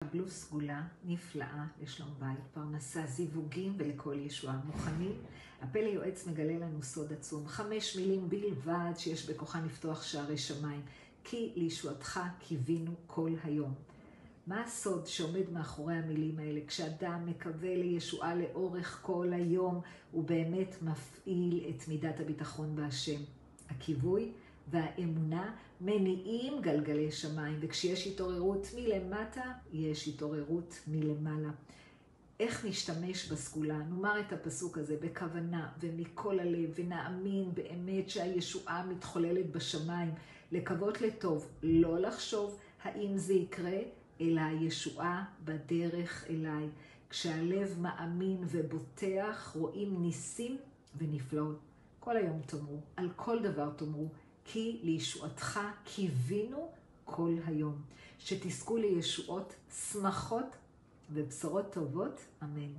קבלו סגולה נפלאה לשלום בית, פרנסה, זיווגים ולכל ישועה. מוכנים? הפלא יועץ מגלה לנו סוד עצום. 5 מילים בלבד שיש בכוחן לפתוח שערי שמיים. כי לישועתך קיווינו כל היום. מה הסוד שעומד מאחורי המילים האלה? כשאדם מקווה לישועה לאורך כל היום, הוא באמת מפעיל את מידת הביטחון בהשם. הקיווי והאמונה מניעים גלגלי שמיים, וכשיש התעוררות מלמטה, יש התעוררות מלמעלה. איך נשתמש בסגולה? נאמר את הפסוק הזה בכוונה ומכל הלב, ונאמין באמת שהישועה מתחוללת בשמיים, לקוות לטוב, לא לחשוב האם זה יקרה, אלא הישועה בדרך אליי. כשהלב מאמין ובוטח, רואים ניסים ונפלאות. כל היום תאמרו, על כל דבר תאמרו, כי לישועתך קיווינו כל היום. שתזכו לישועות שמחות ובשורות טובות, אמן.